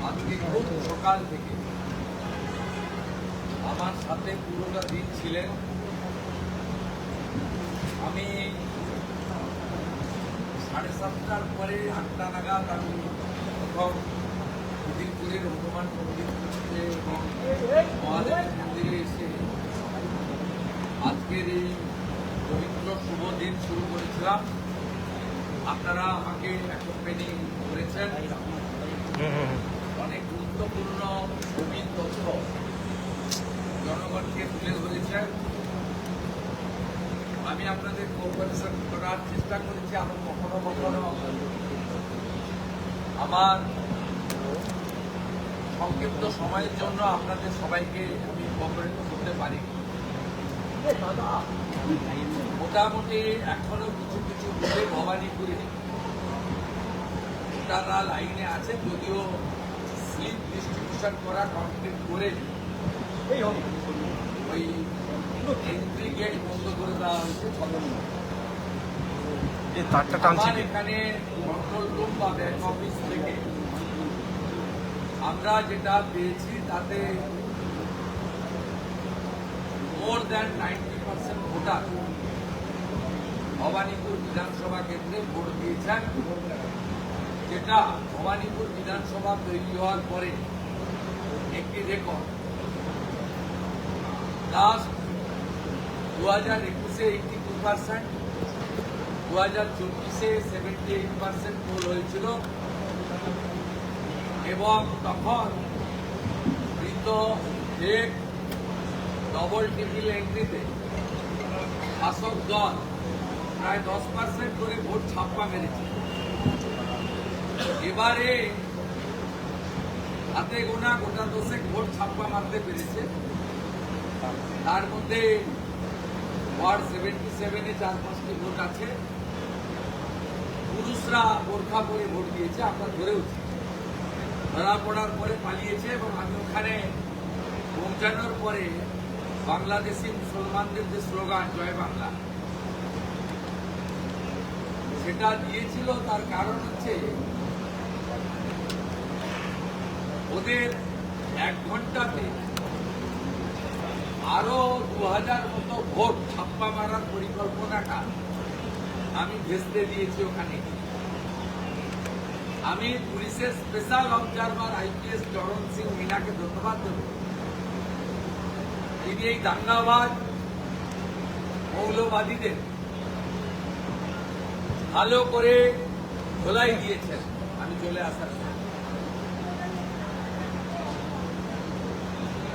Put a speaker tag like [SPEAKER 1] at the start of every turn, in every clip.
[SPEAKER 1] আজকে খুব সকাল থেকে আমার সাথে পুরোটা দিন ছিলেন। আমি 7:30টার পরে 8টা নাগাদ আমি প্রথম উদিরপুরের হনুমান মন্দিরে এবং মহাদেব মন্দিরে এসে আজকের এই পবিত্র শুভ দিন শুরু করেছিলাম। আপনারা আমাকে অ্যাকম্পানি করেছেন, অনেক গুরুত্বপূর্ণ ছবি তথ্য জনগণকে তুলে ধরেছেন। আমি আপনাদের কোঅপারেশন করার চেষ্টা করেছি। আরো কখনো কখনো আমার সংক্ষিপ্ত সময়ের জন্য আপনাদের সবাইকে আমি কোঅপারেট করতে পারি। মোটামুটি এখনো কিছু কিছু বুথে ভবানীপুরে তারা লাইনে আছে, যদিও স্লিপ ডিস্ট্রিবিউশন করা কমপ্লিট করে ওই এন্ট্রি গেট বন্ধ করে দেওয়া হয়েছে। আমার এখানে কন্ট্রোল রুম বা ব্যাক অফিস থেকে আমরা যেটা পেয়েছি তাতে মোর দ্যান 90% ভোটার ভবানীপুর বিধানসভা কেন্দ্রে ভোট দিয়েছেন, যেটা ভবানীপুর বিধানসভা তৈরি হওয়ার পরে একটি রেকর্ড। লাস্ট 2021-এ 82%, 2024-এ 78% পোল হয়েছিল এবং তখন মৃত এক ডবল টিপিল এন্ট্রিতে শাসক দল প্রায় 10% করে ভোট ছাপ্পা মেরেছে। এবারে হাতে গোনা গোটা 10 ভোট ছাপ্পা মারতে পেরেছে। তার মধ্যে ওয়ার্ড 77-এ 4-5টি ভোট আছে। পুরুষরা বোরখা পরে ভোট দিয়েছে, আমরা ধরেওছি। ধরা পড়ার পরে পালিয়েছে এবং আমি ওখানে পৌঁছানোর পরে বাংলাদেশি মুসলমানদের যে স্লোগান জয় বাংলা সেটা দিয়েছিল। তার কারণ হচ্ছে ওদের 1 ঘন্টাতে আরো 2000 মতো ভোট ছাপ্পা মারার পরিকল্পনাটা আমি ভেস্তে দিয়েছি ওখানে। আমি পুলিশের স্পেশাল অবজারভার আইপিএস চরণ সিং মিনাকে ধন্যবাদ দেব। তিনি এই দাঙ্গাবাজ মৌলবাদীদের ভালো করে ধোলাই দিয়েছেন। আমি চলে আসার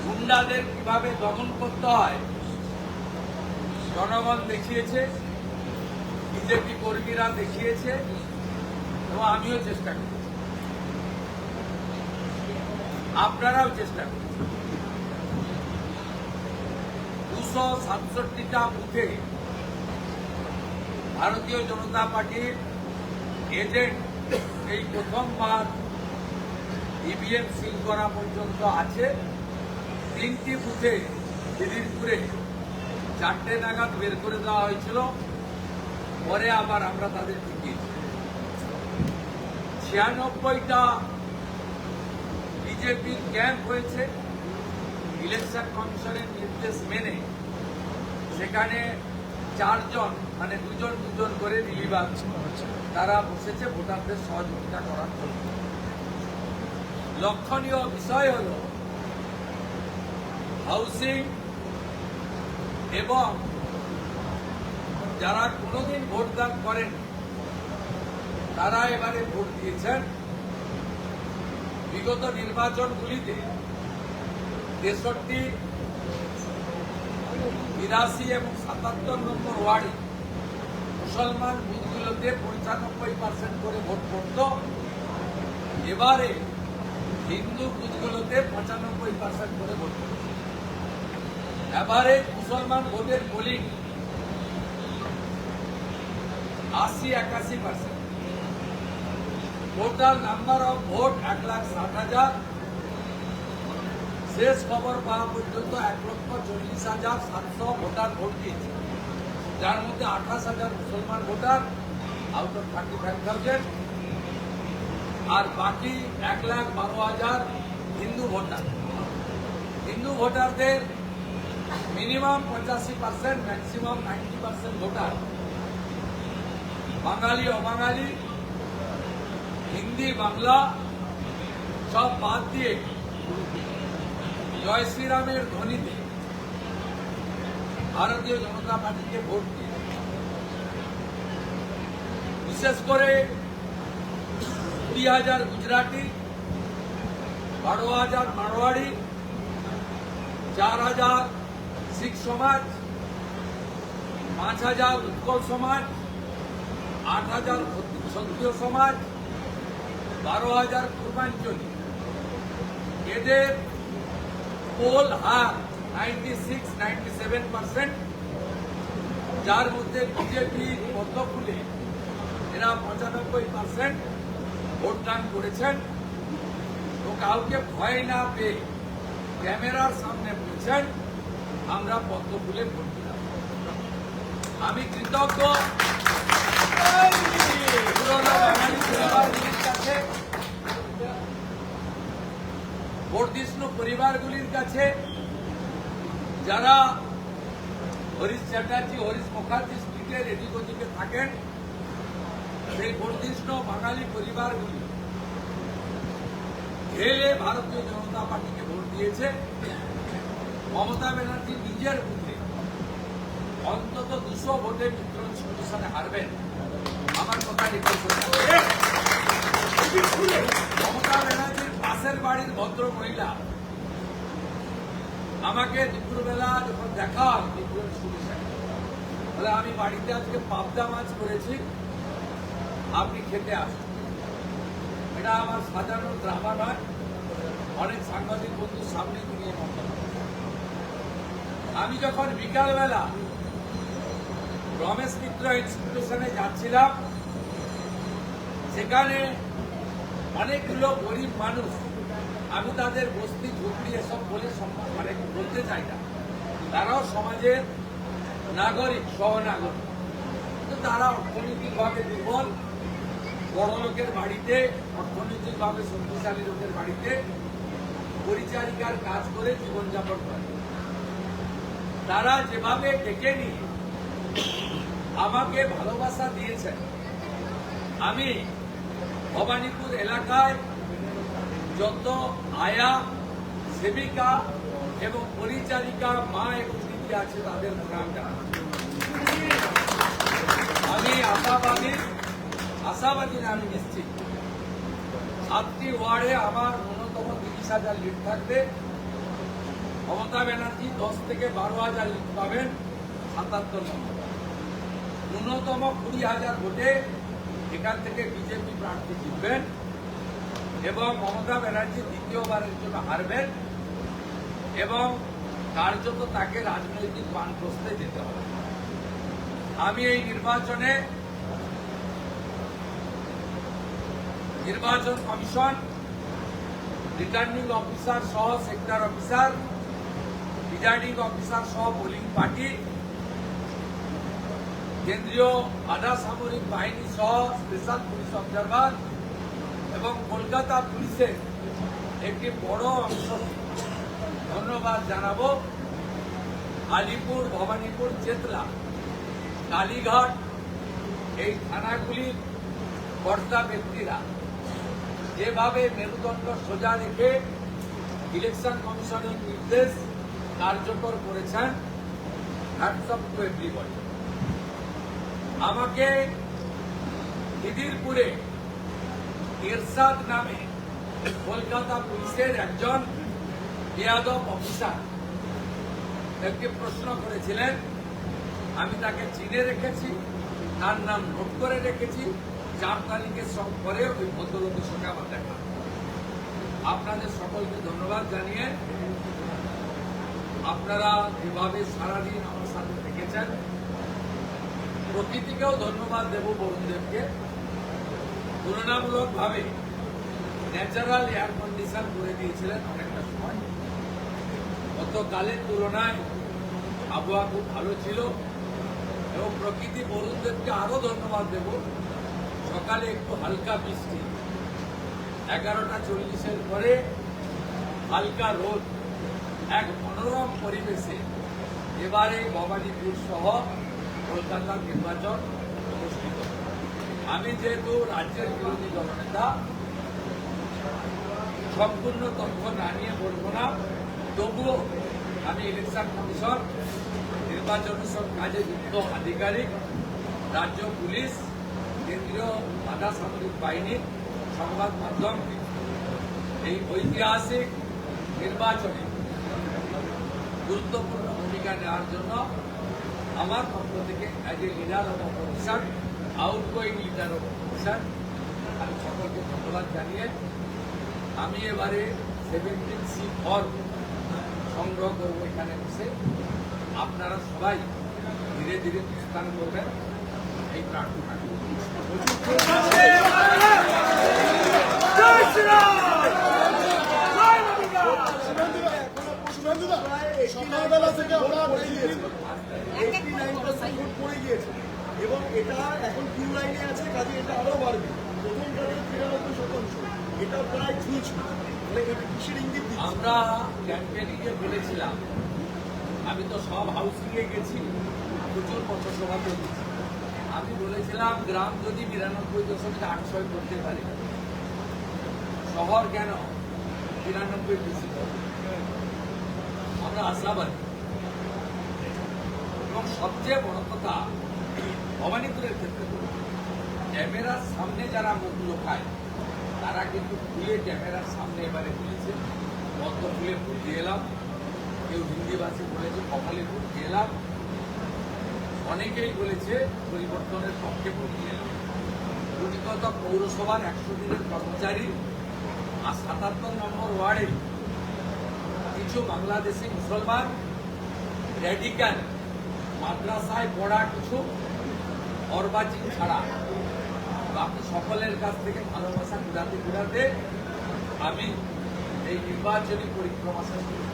[SPEAKER 1] গুন্ডাদের কিভাবে দমন করতে হয় জনগণ দেখিয়েছে, বিজেপি কর্মীরা দেখিয়েছে এবং আমিও চেষ্টা করেছি, আপনারাও চেষ্টা করেছেন। 267টা বুথে ভারতীয় জনতা পার্টির এজেন্ট এই প্রথমবার ইভিএম সিল করা পর্যন্ত আছে। 3টি বুথে দিদিরপুরে 4টে নাগাদ বের করে দেওয়া হয়েছিল, পরে আবার আমরা তাদের টিকিয়েছি। 96টা বিজেপির ক্যাম্প হয়েছে ইলেকশন কমিশনের নির্দেশ মেনে। সেখানে 4 জন মানে 2 জন করে রিলিভার তারা বসেছে ভোটারদের সহযোগিতা করার জন্য। লক্ষণীয় বিষয় হল হাউসিং এবং যারা কোনোদিন ভোটদান করেন তারা এবারে ভোট দিয়েছেন। বিগত নির্বাচনগুলিতে 63, 82 এবং 77 নম্বর ওয়ার্ডে মুসলমান বুথগুলোতে 95% করে ভোট পড়ত। এবারে হিন্দু বুথগুলোতে 95% করে ভোট পড়ত। এবারে মুসলমান ভোটের polling 80-81%। Total number of vote 1,60,000। শেষ খবর পাওয়া পর্যন্ত 1,40,700 ভোটার ভোট দিয়েছে, যার মধ্যে 28,000 মুসলমান ভোটার আউট অফ 35,000 আর বাকি 1,12,000 হিন্দু ভোটার। হিন্দু ভোটারদের মিনিমাম 85%, ম্যাক্সিমাম 90% ভোটার বাঙালি অবাঙালি, হিন্দি বাংলা সব বাদ দিয়ে জয় শ্রীরামের ধ্বনিতে ভারতীয় জনতা পার্টিকে ভোট দিয়ে, বিশেষ করে 20,000 গুজরাটি, 12,000 মারোয়াড়ি, 4,000 শিখ সমাজ, 5,000 উৎকল সমাজ, 8,000 ক্ষত্রিয় সমাজ, 12,000 পূর্বাঞ্চলী। এদের পোল হার 96-97%, যার মধ্যে বিজেপির পদ্মফুলে এরা 95% ভোটদান করেছেন। তো কাউকে ভয় না পেয়ে ক্যামেরার সামনে বলছেন আমরা পদ্মফুলে ভোট দিলাম। আমি কৃতজ্ঞ পুরনো বাঙালি পরিবারগুলির কাছে, বর্ধিষ্ণু পরিবারগুলির কাছে, যারা হরিশ চ্যাটার্জি, হরিশ মুখার্জি স্ট্রিটের এদিক ওদিকে থাকেন, সেই বর্ধিষ্ণু বাঙালি পরিবারগুলি ঢেলে ভারতীয় জনতা পার্টিকে ভোট দিয়েছে। মমতা ব্যানার্জি নিজের বুথে অন্তত 200 ভোটে মিত্র সংগঠনে হারবেন, আমার কথা রেখেছে। মমতা ব্যানার্জির পাশের বাড়ির ভদ্র মহিলা আমাকে দুপুরবেলা যখন দেখা হয়, বলে আমি বাড়িতে আজকে পাবদা মাছ করেছি, আপনি খেতে আসুন। এটা আমার সাজানো ড্রামা নয়, অনেক সাংবাদিক বন্ধুর সামনে তিনি মন্তব্য। আমি যখন বিকালবেলা রমেশ মিত্র ইনস্টিটিউশনে যাচ্ছিলাম, সেখানে অনেকগুলো গরিব মানুষ, আমি তাদের বস্তি ঝুঁকড়ি এসব বলে মানে বলতে চাই না, তারাও সমাজের নাগরিক, সহনাগরিক, কিন্তু তারা অর্থনৈতিকভাবে দুর্বল, বড় লোকের বাড়িতে, অর্থনৈতিকভাবে শক্তিশালী লোকের বাড়িতে পরিচারিকার কাজ করে জীবনযাপন করে। তারা যেভাবে ডেকে নিয়ে আমাকে ভালোবাসা দিয়েছেন, আমি ভবানীপুর এলাকায় যত আয়া, সেবিকা এবং পরিচারিকা মা এবং দিদি আছে তাদের প্রণাম জানাচ্ছি। আমি আশাবাদী না, আমি নিশ্চিত 7টি ওয়ার্ডে আমার ন্যূনতম 30,000 লিড থাকবে। মমতা ব্যানার্জি 10 থেকে 12,000 লিড পাবেন, 77 নম্বর। ন্যূনতম 20,000 ভোটে এখান থেকে বিজেপি প্রার্থী জিতবেন এবং মমতা ব্যানার্জি দ্বিতীয়বারের জন্য হারবেন এবং কার্যত তাকে রাজনৈতিক বানপ্রস্থে যেতে হবে। আমি এই নির্বাচনে নির্বাচন কমিশন, রিটার্নিং অফিসার সহ সেক্টর অফিসার, প্রিজাইডিং অফিসার সহ পোলিং পার্টি, কেন্দ্রীয় আধা সামরিক বাহিনী সহ স্পেশাল পুলিশ অবজারভার এবং কলকাতা পুলিশের একটি বড় অংশ ধন্যবাদ জানাবো। আলিপুর, ভবানীপুর, চেতলা, কালীঘাট এই থানাগুলির কর্তা ব্যক্তিরা যেভাবে মেরুদণ্ড সোজা রেখে ইলেকশন কমিশনের নির্দেশ কার্যকর করেছেন, হ্যাটস অফ টু এভরিবডি। আমাকে খিদিরপুরে এরশাদ নামে কলকাতা পুলিশের একজন বেয়াদব অফিসার একটি প্রশ্ন করেছিলেন, আমি তাকে চিনে রেখেছি, তার নাম নোট করে রেখেছি, 4 তারিখের পরে ওই ভদ্রলোকের সঙ্গে আমার দেখা। আপনাদের সকলকে ধন্যবাদ জানিয়ে আপনারা যেভাবে সারাদিন আমার সাথে থেকেছেন, প্রকৃতিকেও ধন্যবাদ দেব, বরুণদেবকে। তুলনামূলকভাবে ন্যাচারাল এয়ার কন্ডিশন করে দিয়েছিলেন অনেকটা সময়, গতকালের তুলনায় আবহাওয়া খুব ভালো ছিল এবং প্রকৃতি বরুণদেবকে আরো ধন্যবাদ দেব। সকালে একটু হালকা বৃষ্টি 11:40 পরে হালকা রোদ, এক মনোরম পরিবেশে এবারে ভবানীপুর সহ কলকাতার নির্বাচন অনুষ্ঠিত। আমি যেহেতু রাজ্যের বিরোধী দলনেতা, সম্পূর্ণ তথ্য না নিয়ে বলবো না, তবুও আমি ইলেকশন কমিশন, নির্বাচন সব কাজে যুক্ত আধিকারিক, রাজ্য পুলিশ, কেন্দ্রীয় আধা সামরিক বাহিনী, সংবাদ মাধ্যমকে এই ঐতিহাসিক নির্বাচনে গুরুত্বপূর্ণ ভূমিকা নেওয়ার জন্য আমার পক্ষ থেকে as a leader of opposition, outgoing leader of opposition, আমি সকলকে ধন্যবাদ জানিয়ে আমি এবারে 17C ফর্ম সংগ্রহ করব এখানে বসে। আপনারা সবাই ধীরে ধীরে প্রস্থান করবেন এই প্রার্থনা।
[SPEAKER 2] সকালবেলা থেকে আমরা পড়ে গিয়েছে এবং এটা এখন কিউ লাইনে আছে, কাজে এটা আরো বাড়বে। প্রথম কাজে 93%, এটা প্রায় ঝুঁচ। এটা কিসের ইঙ্গিত?
[SPEAKER 1] আমরা ক্যাম্পেনিং এ বলেছিলাম, আমি তো সব হাউসিংয়ে গেছি, প্রচুর পথসভাতে গেছি। আমি বলেছিলাম গ্রাম যদি 92.8 করতে পারে, শহর কেন 93 বেশি করবে। আমরা আশাবাদী এবং সবচেয়ে বড় কথা ভবানীপুরের ক্ষেত্রে ক্যামেরার সামনে যারা মুখ লোকায় তারা কিন্তু খুলে ক্যামেরার সামনে এবারে খুলেছে। পদ্ম ফুলে ভোট দিয়ে এলাম, কেউ হিন্দিভাষী বলেছে কপালে ভোট দিয়ে এলাম, অনেকেই বলেছে পরিবর্তনের পক্ষে ভোট দিয়ে এলাম। গুটিগত পৌরসভার 100 দিনের কর্মচারী আর 77 নম্বর ওয়ার্ডে কিছু বাংলাদেশি মুসলমান র্যাডিক্যাল মাদ্রাসায় পড়া কিছু অর্বাচীন ছাড়া বাকি সকলের কাছ থেকে ভালোবাসা ঘুরাতে ঘুরাতে আমি এই নির্বাচনী পরিক্রমা শেষ করি।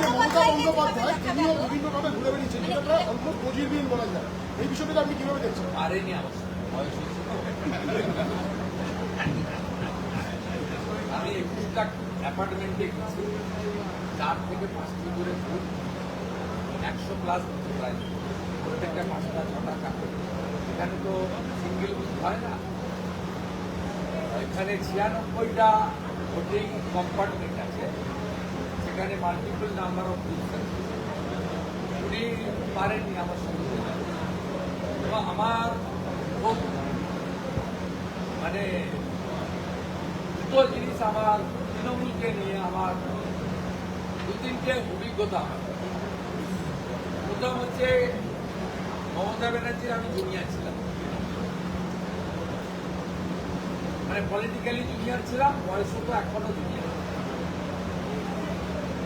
[SPEAKER 2] মমতা বন্দ্যোপাধ্যায় তিনিও বিভিন্নভাবে ঘুরে বেরিয়েছেন, যেটা প্রায় অল্প নজিরবিহীন বলা যায়। এই বিষয়টা আপনি কিভাবে দেখছেন?
[SPEAKER 1] পারেনি অবশ্য, বয়স হয়েছে। আমি 21টা অ্যাপার্টমেন্টে গেছি, 4 থেকে 5টি করে ফুট, 100+ বুথ প্রায়, প্রত্যেকটা 5টা 6টা কাপড়। এখানে তো সিঙ্গেল বুথ হয় না, এখানে 96টা ভোটিং কম্পার্টমেন্ট আছে, সেখানে মাল্টিপল নাম্বার অফ বুথ আছে। উনি পারেননি আমার সঙ্গে যেতে। এবং আমার খুব মানে দুটো জিনিস আমার তৃণমূলকে নিয়ে আমার 2-3টে অভিজ্ঞতা। প্রথম হচ্ছে মমতা ব্যানার্জির আমি জুনিয়র ছিলাম, মানে পলিটিক্যালি জুনিয়র ছিলাম, বয়সও তো এখনো জুনিয়র।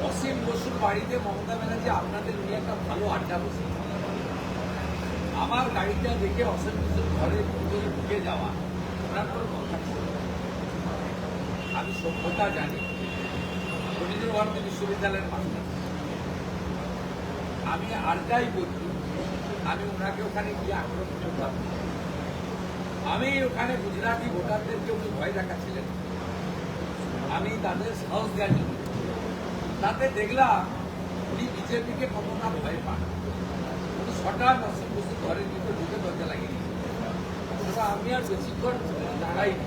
[SPEAKER 1] অসীম বসুর বাড়িতে মমতা ব্যানার্জি আপনাদের নিয়ে একটা ভালো আড্ডা বসে, আমার গাড়িটা দেখে অসীম বসুর ঘরের ভিতরে ঢুকে যাওয়া, ওনার কোনো কথা ছিল। আমি সভ্যতা জানি, রবীন্দ্র ভারতী বিশ্ববিদ্যালয়ের মাস্টার। আমি আর যাই করছি, আমি ওনাকে ওখানে গিয়ে আক্রমণ করতাম। আমি ওখানে গুজরাটি ভোটারদেরকে উনি ভয় দেখাচ্ছিলেন, আমি তাদের সাহস দেওয়ার জন্য। তাতে দেখলাম উনি বিজেপিকে কতটা ভয় পান। উনি হঠাৎ অসীম বসুর ঘরের ভিতরে ঢুকে দরজা লাগিয়ে দিয়েছে। আমি আর বেশিক্ষণ দাঁড়াইনি,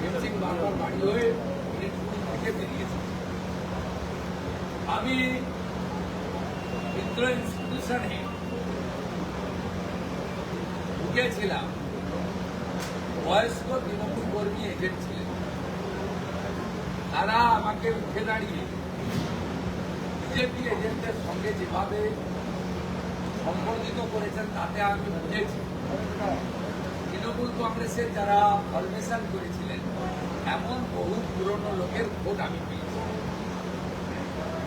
[SPEAKER 1] এমসিং বারবার বাড়ি হয়ে উনি থেকে বেরিয়েছে। আমি মিত্র ইনস্টিটিউশনে ঢুকেছিলাম, বয়স্ক তৃণমূল কর্মী এজেন্ট ছিলেন, তারা আমাকে উঠে দাঁড়িয়ে বিজেপি এজেন্টের সঙ্গে যেভাবে সম্পর্কিত করেছেন তাতে আমি বুঝেছি তৃণমূল কংগ্রেসের যারা ফরমেশন করেছিলেন এমন বহু পুরনো লোকের ভোট আমি পেয়েছি।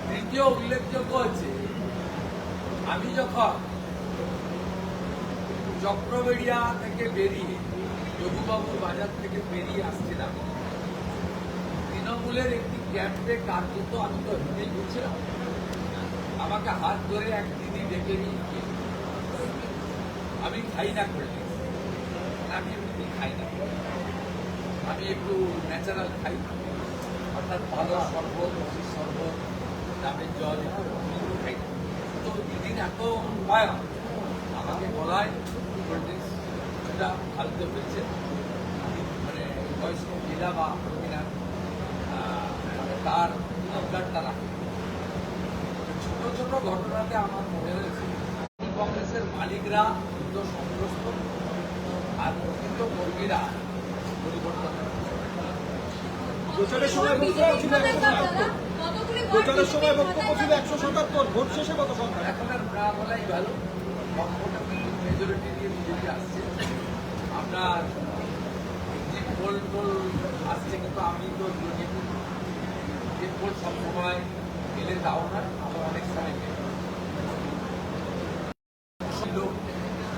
[SPEAKER 1] তৃতীয় উল্লেখযোগ্য হচ্ছে, আমি যখন চক্রবেড়িয়া থেকে বেরিয়ে যোগুবাবুর বাজার থেকে বেরিয়ে আসছিলাম, তৃণমূলের একটি ক্যাম্পে কার্যত আমি তো হেঁটেই ঘুরছিলাম, আমাকে হাত ধরে এক দিদি ডেকে নিয়ে আমি খাই না করলে আমি এমনি খাই না, আমি একটু ন্যাচারাল খাই, অর্থাৎ ভালো শরবত, রসির শরবত, ডাবের জল একটু খাই না। তো দিদিন এত উপায় আমাকে বলায় কোল্ড ড্রিঙ্কস সেটা ফালতে হয়েছে, মানে বয়স্ক মহিলা বা মহিলা তার অবদানটা রাখে। ছোট ছোট ঘটনাতে আমার মনে হয়েছে কংগ্রেসের মালিকরা কিন্তু সন্ত্রস্ত আর প্রকৃত কর্মীরা পরিবর্তন।
[SPEAKER 2] প্রচারের সময় বক্তব্য ছিল 177, প্রচারের সময় বক্তব্য ছিল 177, ভোট শেষে কত সংখ্যা?
[SPEAKER 1] এখন আর না বলাই ভালো, মেজরিটি দিয়ে বিজেপি আসছে। আপনার যে পোল টোল আসছে, কিন্তু আমি তো যে পোল সবসময় এলে দাও না, আমার অনেক সময় ছিল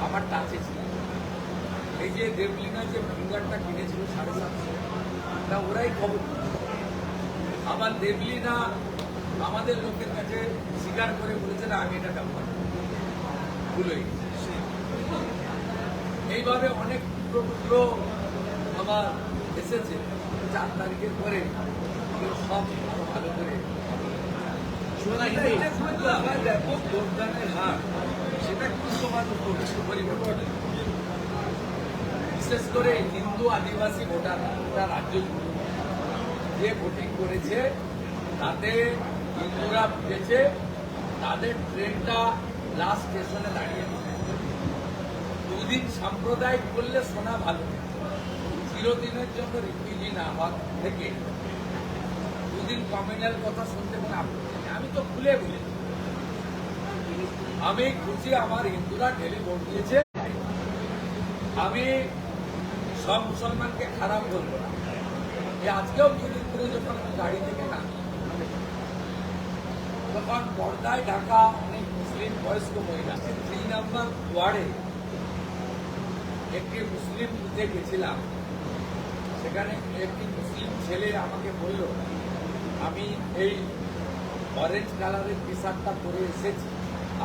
[SPEAKER 1] আমার টাচে ছিল। এই যে দেবলিনা যে ফিঙ্গারটা কিনেছিল 750, তা ওরাই খবর দিল। আবার দেবলিনা আমাদের লোকের কাছে স্বীকার করে বলেছে না, আমি এটা ব্যবহার ভুল হয়ে গেছে। এইভাবে অনেক টুকরো টুকরো আমার এসেছে 4 তারিখের পরে, সব আরো ভালো করে ব্যাপক ভোটদানের হার, সেটা কিন্তু সমাজ পরিবর্তন। বিশেষ করে হিন্দু আদিবাসী ভোটার রাজ্য যে ভোটিং করেছে তাতে হিন্দুরা বুঝেছে তাদের ট্রেনটা লাস্ট স্টেশনে দাঁড়িয়ে দুদিন সাম্প্রদায়িক করলে শোনা ভালো, চিরদিনের জন্য রিফিউজি না হওয়ার থেকে দুদিন কমিউনাল কথা শুনতে কোনো আপত্তি নেই। আমি তো খুলে বলেছি, আমি খুশি আমার হিন্দুরা ঢেলে ভোট দিয়েছে। আমি সব মুসলমানকে খারাপ বলবো না। আজকেও দুদিন করে যখন গাড়ি থেকে নামি, তখন পর্দায় ঢাকা অনেক মুসলিম বয়স্ক মহিলা 3 নম্বর ওয়ার্ডে একটি মুসলিম বুথে গেছিলাম। সেখানে একটি মুসলিম ছেলে আমাকে বলল, আমি এই অরেঞ্জ কালারের টি শার্টটা পরে এসেছি,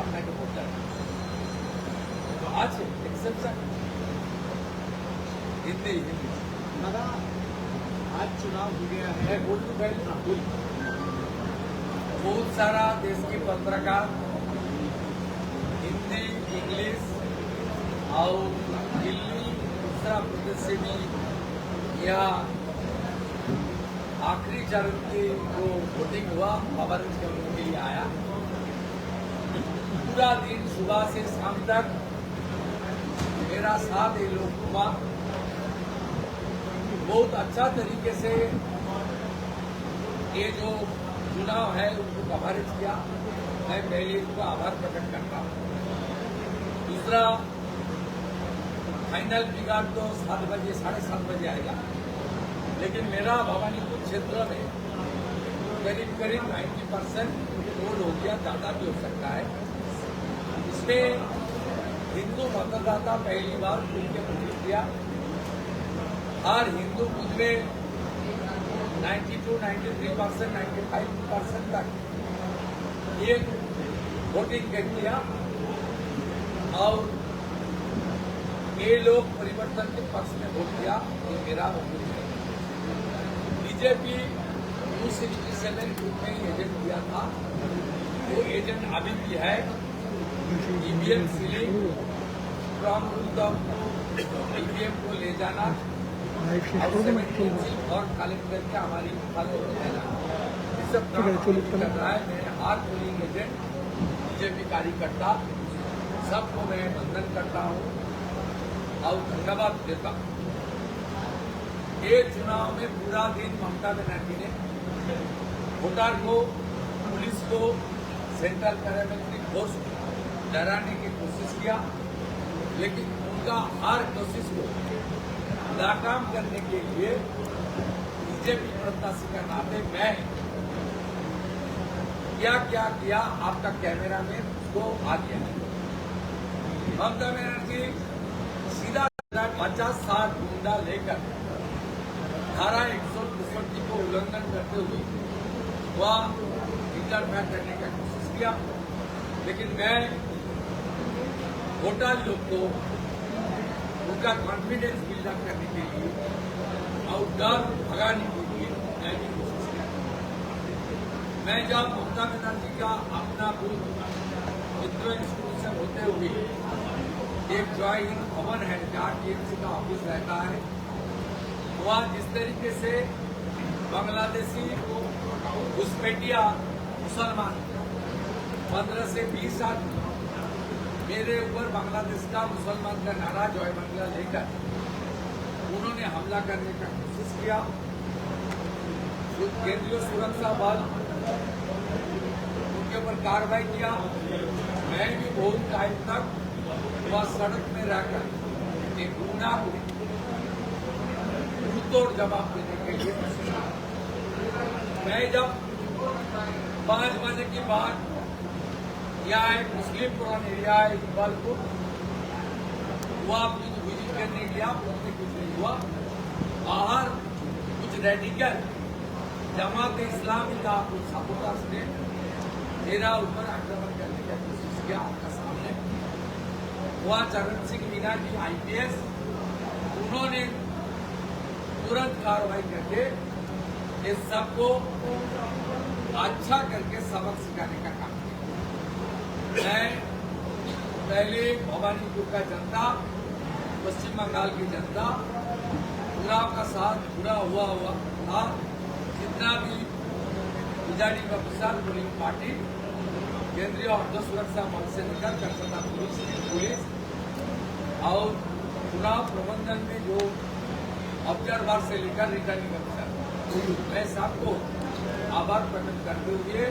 [SPEAKER 1] আপনাকে ভোট দেব। আছে এক্সেপশন, हिंदी
[SPEAKER 2] दादा आज चुनाव हो गया है,
[SPEAKER 1] मैं बोल दूं पहले ना बोल। बहुत सारा देश की पत्रकार हिंदी, इंग्लिश और दिल्ली, उत्तर प्रदेश से भी यहाँ आखिरी चरण की जो वोटिंग हुआ कवरेज करने के लिए आया। पूरा दिन सुबह से शाम तक मेरा साथ ये लोग हुआ, बहुत अच्छा तरीके से ये जो चुनाव है उनको कवरेज किया। मैं पहले इनको आभार प्रकट करता हूँ। दूसरा, फाइनल फिगर तो 7 बजे 7:30 बजे आएगा, लेकिन मेरा भवानीपुर क्षेत्र में करीब करीब 90% वोट हो गया, ज़्यादा भी हो सकता है। इसमें हिंदू मतदाता पहली बार खुल के वोटिंग किया। हर हिंदू बुथ में 92, 93%, 95% तक ये वोटिंग कर दिया और ये लोग परिवर्तन के पक्ष में वोट दिया। ये मेरा वोट है। बीजेपी 267 बूथ में एजेंट दिया था, वो एजेंट अभी भी है। EVM ceiling from booth of EVM को ले जाना और कलेक्ट करके हमारी सब कर रहा है। मैं हर पोलिंग एजेंट, बीजेपी कार्यकर्ता सबको मैं वंदन करता हूँ और धन्यवाद देता हूँ। ये चुनाव में पूरा दिन ममता बनर्जी ने वोटर को, पुलिस को, सेंट्रल पैरामिलिट्री फोर्स को डराने की कोशिश किया, लेकिन उनका हर कोशिश को नाकाम करने के लिए बीजेपी प्रत्याशी का नाते मैं क्या क्या किया आपका कैमरा में उसको आ गया। ममता बनर्जी सीधा 50-60 गुंडा लेकर धारा 163 को उल्लंघन करते हुए वह इंटरफेयर करने का कोशिश किया, लेकिन मैं वोटर लोग को उनका कॉन्फिडेंस बिल्डअप करने के लिए और डर भगाने के लिए मैं भी कोशिश किया। मैं जब ममता बनर्जी का अपना ग्रुप मित्रों इंस्टीट्यूशन होते हुए एक ज्वाइंट कॉमन हैंडकार्ड टीएमसी का ऑफिस रहता है, वहाँ जिस तरीके से बांग्लादेशी घुसपैठिया मुसलमान 15 से 20 आदमी मेरे ऊपर बांग्लादेश का मुसलमान का नारा जय बांग्ला लेकर उन्होंने हमला करने का कोशिश किया। केंद्रीय सुरक्षा बल उनके ऊपर कार्रवाई किया। मैं भी बहुत टाइम तक वह सड़क में रहकर एक गुना को मुंहतोड़ जवाब देने के लिए मैं जब 5 बजे के बाद यहाँ एक मुस्लिम पुरान एरिया है इकबालपुर, वहाँ विजिट करने गया, उसमें कुछ नहीं हुआ। बाहर कुछ रेडिकल जमात इस्लामी का कुछ सपोर्टर्स ने मेरा ऊपर आक्रमण करने का कोशिश किया। आपका सामने वहाँ चरण सिंह मीना जी IPS, उन्होंने तुरंत कार्रवाई करके इस सबको अच्छा करके सबक सिखाने का काम किया। मैं पहले भवानीपुर का जनता, पश्चिम बंगाल की जनता पूरा का साथ जुड़ा हुआ था। जितना भी प्रिजाइडिंग ऑफिसर, पोलिंग पार्टी, केंद्रीय अर्ध सुरक्षा बल से लेकर कलकत्ता पुलिस और चुनाव प्रबंधन में जो ऑब्जर्वर से लेकर रिटर्निंग ऑफिसर, मैं सबको आभार प्रकट करते हुए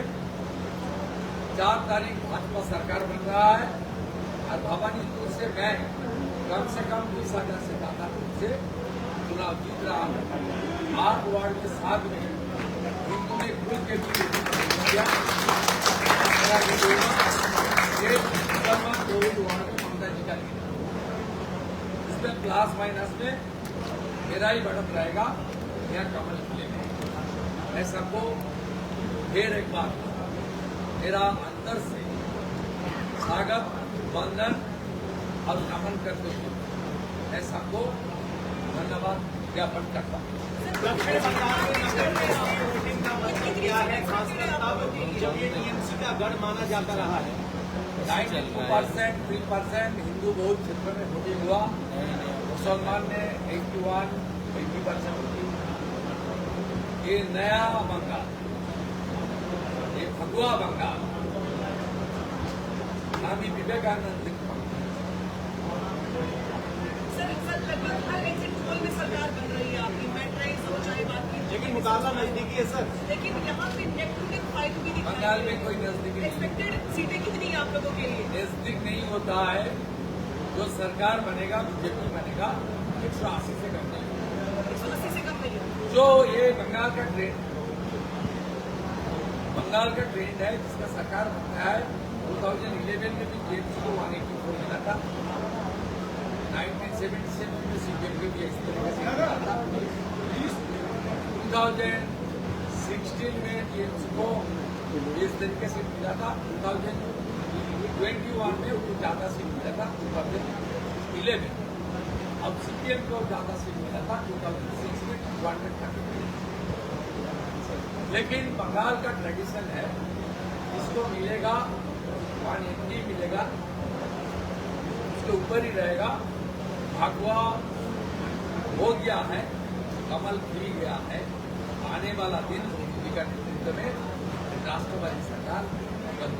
[SPEAKER 1] 4 तारीख भाजपा सरकार बन रहा है और भवानीपुर से मैं कम से कम 20,000 से ज्यादा से चुनाव जीत रहा हूँ। 8 वार्ड के साथ में हिंदू ने खुल के भी किया। मुसलमान 2 वार्ड में ममता जी का लीडर, इसमें प्लस माइनस में मेरा ही बढ़त रहेगा या कमल खुलेगा। मैं सबको फिर एक बार मेरा अंदर से स्वागत, वंदन और नमन करते हुए मैं सबको धन्यवाद ज्ञापन करता हूँ।
[SPEAKER 2] जब ये टीएमसी का गढ़ माना जाता रहा है,
[SPEAKER 1] 92%, 3% हिंदू बहुल क्षेत्र में वोटिंग हुआ, मुसलमान ने 80% वोटिंग। ये नया बंगाल, ये फगुआ बंगाल, स्वामी विवेकानंद जी
[SPEAKER 3] लगभग हर एग्जिट पोल में सरकार बन रही है आपकी। मैं ट्राई सोचा बात की,
[SPEAKER 2] लेकिन मुकाबला नजदीकी है सर।
[SPEAKER 3] लेकिन यहाँ पे नेक टू नेक फाइट भी दिख
[SPEAKER 1] बंगाल में कोई नजदीकी नहीं,
[SPEAKER 3] एक्सपेक्टेड सीटें कितनी है आप लोगों के लिए?
[SPEAKER 1] नजदीक नहीं होता है। जो सरकार बनेगा, बीजेपी बनेगा, 180 से कम नहीं।
[SPEAKER 3] 180 से कम नहीं है।
[SPEAKER 1] जो ये बंगाल का ट्रेंड है जिसका सरकार बनता है। 2011 में भी टीएमसी को 184 मिला था, 1977 में सीपीएम को भी इस तरीके से मिला था, 2016 में टीएमसी को इस तरीके से मिला था, 2021 में उनको ज्यादा सीट मिला था, 2011 अब सीपीएम को ज्यादा सीट मिला था 2006 में 230। लेकिन बंगाल का ट्रेडिशन है, इसको मिलेगा 180 मिलेगा, उसके ऊपर ही रहेगा। भागवा हो गया है, कमल खिल गया है। आने वाला दिन मोदी का नेतृत्व में राष्ट्रवादी सरकार बन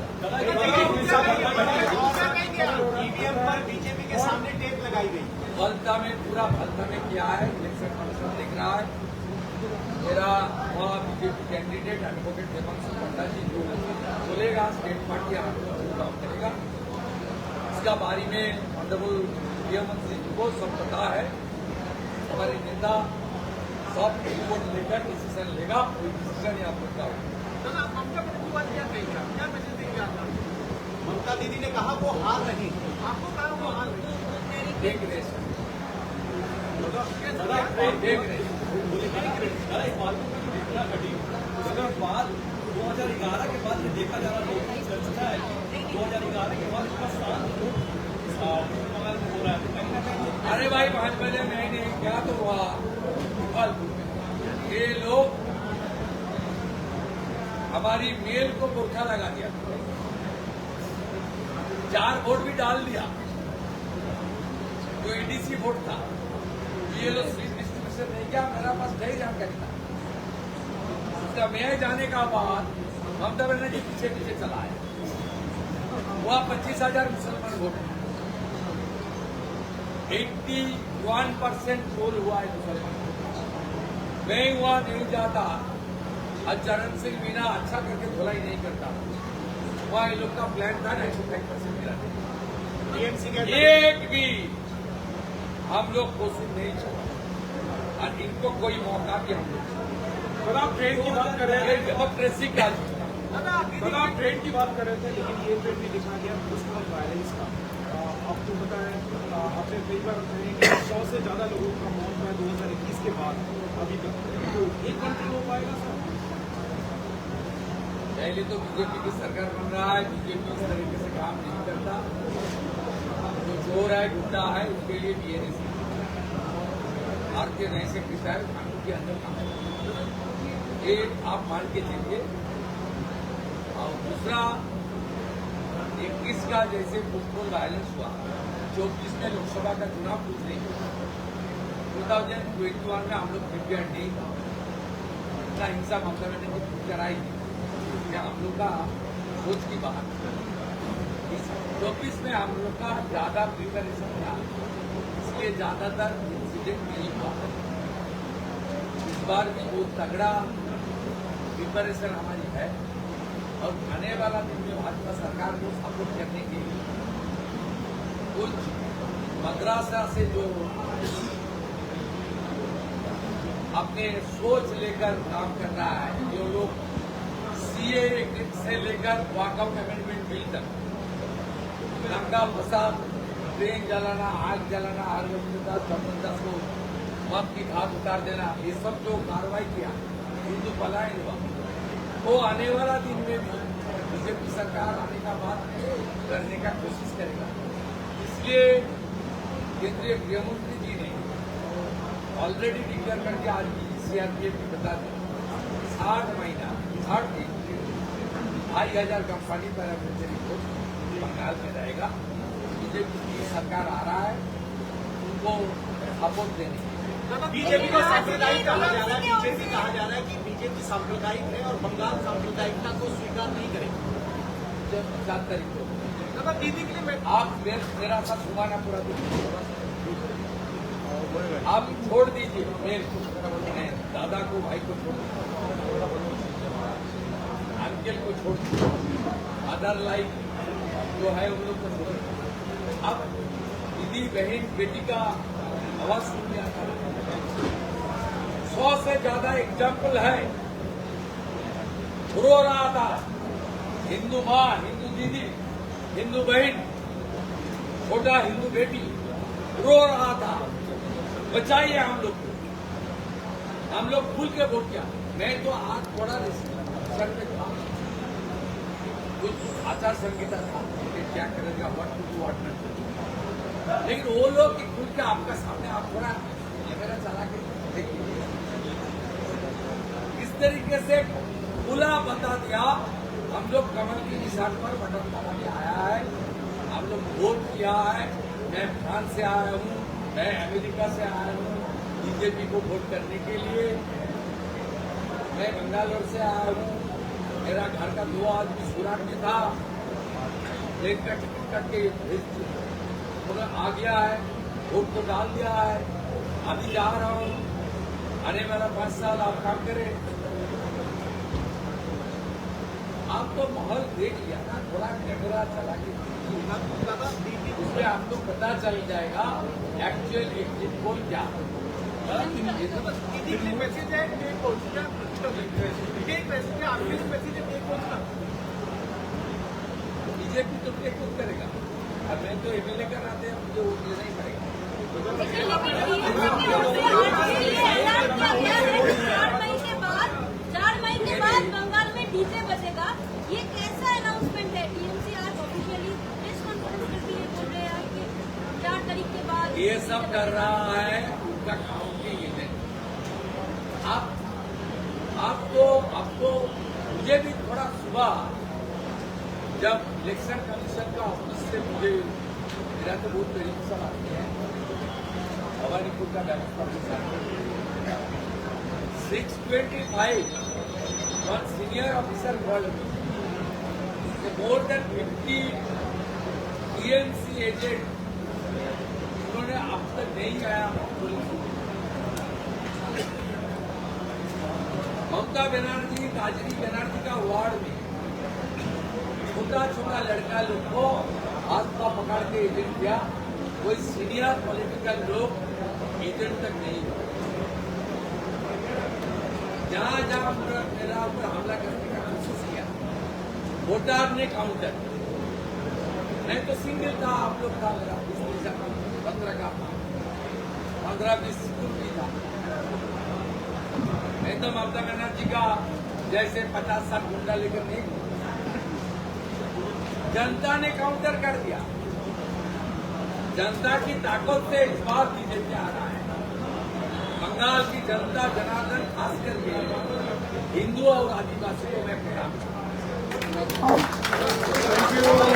[SPEAKER 2] ईवीएम पर बीजेपी के सामने टेप लगाई गई।
[SPEAKER 1] फलता में पूरा फलता में किया है, इलेक्शन कमीशन देख रहा है। मेरा वहाँ बीजेपी कैंडिडेट एडवोकेट हेमंत पंडा जी जो बोलेगा, स्टेट पार्टी काम करेगा। इसका बारे में ऑनरेबल गृहमंत्री जी को सब पता है। हमारे नेता सब रिपोर्ट लेकर डिसीजन लेगा, कोई डिसीजन यहाँ पर का
[SPEAKER 2] ममता दीदी ने कहा वो हार नहीं,
[SPEAKER 3] आपको कहा वो हार
[SPEAKER 1] देख रहे हैं।
[SPEAKER 4] बात 2011 के बाद देखा जा रहा है, चर्चा है 2011 के बाद इसका स्थान हो रहा है।
[SPEAKER 1] अरे भाई गोपालपुर में ये लोग हमारी मेल को गोरखा लगा दिया, 4 वोट भी डाल दिया जो ईडीसी वोट था। ये लोग सीट डिस्ट्रीब्यूशन नहीं किया, मेरा पास नहीं जानकारी था। उसका मैं जाने का बाद ममता बनर्जी पीछे पीछे चला है, वहां 25,000 मुसलमान वोट, 81% पोल हुआ है मुसलमान। मैं वहां नहीं जाता, और चरण सिंह मीना अच्छा करके धुलाई नहीं करता, वहां ये लोग का प्लान था 95% मिला।
[SPEAKER 2] टीएमसी
[SPEAKER 1] एक भी हम लोग कोशिश नहीं छोड़ा, और इनको कोई मौका भी हम लोग
[SPEAKER 5] आप ट्रेन की बात कर रहे थे,
[SPEAKER 1] डेमोक्रेसी का
[SPEAKER 5] आप ट्रेन की बात कर रहे थे, लेकिन ये ट्रेन भी दिखा गया पोस्टल वायलेंस का। आपको पता है आपने कई बार कहे कि 100 से ज्यादा लोगों का मौत हुआ है 2021 के बाद अभी तक, तो ये कंट्रोल हो पाएगा सर?
[SPEAKER 1] पहले तो बीजेपी की सरकार बन रहा है, बीजेपी इस तरीके से काम नहीं करता। जो चोर है, गुंडा है, उसके लिए बीएनएस भारतीय नैतिक विचार कानून के अंदर काम करता है। ये आप मान के चलिए। और दूसरा 21 का जैसे पोस्टल वायलेंस हुआ, 24 में लोकसभा का चुनाव कुछ नहीं हुआ, 2021 में हम लोग प्रिपेयर नहीं था, इतना हिंसा ममता बनर्जी कराई थी, हम लोग का सोच की बात। 24 में हम लोग का ज्यादा प्रिपरेशन था, इसलिए ज्यादातर इंसिडेंट नहीं हुआ। इस बार भी बहुत तगड़ा प्रिपरेशन हमारी है, और आने वाला दिन में भाजपा सरकार को सपोर्ट करने के लिए कुछ मद्रासा से जो अपने सोच लेकर काम कर रहा है, जो लोग सीए से लेकर वॉकआउट अमेंडमेंट बिल तक दंगा फसाद, ट्रेन जलाना, आग जलाना, आग को मौत की घाट उतार देना, ये सब जो कार्रवाई किया, हिंदू पलायन हुआ, वो आने वाला दिन में बीजेपी सरकार आने का बाद करने का कोशिश करेगा। इसलिए केंद्रीय गृहमंत्री जी ने ऑलरेडी डिक्लेयर करके आज सीआरपीएफ को बता दिया 60 महीना 60 दिन 2,500 कंपनी पैरामिलिट्री फोर्स बंगाल में रहेगा। बीजेपी की सरकार आ रहा है, उनको सपोर्ट देने के लिए।
[SPEAKER 2] बीजेपी को सांप्रदायिक कहा जा रहा है, बीजेपी कहा जा रहा है कि बीजेपी सांप्रदायिक है और बंगाल सांप्रदायिकता को स्वीकार नहीं करेगी।
[SPEAKER 1] 7 तारीख को
[SPEAKER 2] दीदी के लिए
[SPEAKER 1] आप मेरा साथ घुमाना पूरा दिन, आप छोड़ दीजिए मेरे को, दादा को, भाई को छोड़ दीजिए, अंकल को छोड़ दीजिए, अदर लाइफ जो है उन लोग को छोड़ दीजिए। अब दीदी बहन बेटी का आवाज सुन लिया था, 100 से ज्यादा एग्जाम्पल है, रो रहा था, हिंदू माँ, हिंदू दीदी, हिंदू बहन, छोटा हिंदू बेटी रो रहा था, बचाइए हम लोग को। हम लोग भूल के वोट किया। मैं तो आज थोड़ा सर पे था, कुछ आचार संहिता था कि क्या करेगा, what to do what not to do, लेकिन वो लोग कि खुल के आपका सामने आप थोड़ा कैमरा चला के देखिए, इस तरीके से खुला बता दिया। हम लोग कमल की निशान पर बटन दबा के आया है, हम लोग वोट किया है। मैं फ्रांस से आया हूँ, मैं अमेरिका से आया हूँ बीजेपी को वोट करने के लिए। मैं बंगालोर से आया हूँ, मेरा घर का 2 आदमी सूरत में था, प्लेन का टिकट कट के आ गया है, वोट तो डाल दिया है, अभी जा रहा हूँ। आने वाला 5 साल आप काम करें। आप तो माहौल देख लिया ना, थोड़ा कैमरा चला के उसमें आपको पता चल जाएगा एक्चुअल एग्जिट पोल क्या है। बीजेपी तो टेक खुद करेगा, अब मैं तो एमएलए का नाते मुझे वोट देना ही पड़ेगा।
[SPEAKER 6] 4 मई के बाद बंगाल में डीजे बजेगा, ये कैसा अनाउंसमेंट है? टीएमसी आज ऑफिशियली प्रेस कॉन्फ्रेंस करके ये बोल रहे हैं कि 4 तारीख के बाद
[SPEAKER 1] ये सब कर रहा है उनका काउंटिंग एजेंट। आपको मुझे भी थोड़ा सुबह जब इलेक्शन कमीशन का ऑफिस से मुझे मेरा तो बहुत करीब सब आते हैं भवानीपुर का व्यवस्था के साथ 625 one senior officer world more than 50 TMC agent उन्होंने अब तक नहीं आया पुलिस ममता बनर्जी ताजरी बनर्जी का वार्ड में छोटा छोटा लड़का लोग को हाथ पा पकड़ के एजेंट किया कोई सीनियर पॉलिटिकल लोग एजेंट तक नहीं हुए जहां जहां मेरा ऊपर हमला करने का कोशिश किया वोटर ने काउंटर नहीं तो सिंगल था आप लोग था मेरा 15 का 15-20 भी था नहीं तो ममता बनर्जी का जैसे 50-60 गुंडा लेकर नहीं जनता ने काउंटर कर दिया जनता की ताकत से इस बार बीजेपी आ रहा है बंगाल की जनता जनार्दन खास करके हिंदू और आदिवासी को मैं प्रणाम करता हूं।